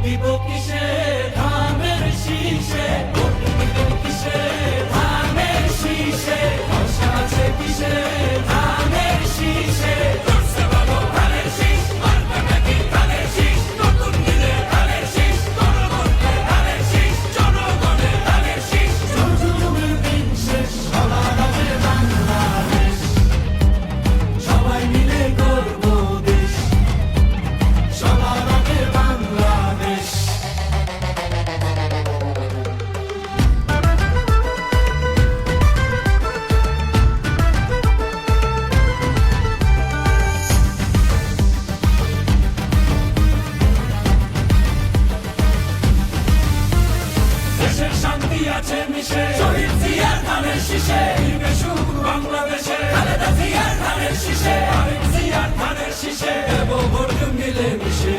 দিব কিসে ধানের শীষে, ভোট দিব কিসে ধানের শীষে, ভরসা আছে কিসে ধানের শীষে। করছে ভালো ধানের শীষ, মারবে নাকি ধানের শীষ, নতুন দিনে ধানের শীষ, গণভোটে ধানের শীষ, জনগণে ধানের শীষ। জুলুমের দিন শেষ, সবার আগে বাংলাদেশ, সবাই মিলে গর্ব দেশ, সবার আগে বাংলাদেশ। দেশের শান্তি আছে মিশে, শহীদ জিয়ার ধানের শীষে, ফিরবে সুখ বাংলাদেশে, খালেদা জিয়ার ধানের শীষে, আরেক জিয়ার ধানের শীষে, দেব ভোট মিলে মিশে।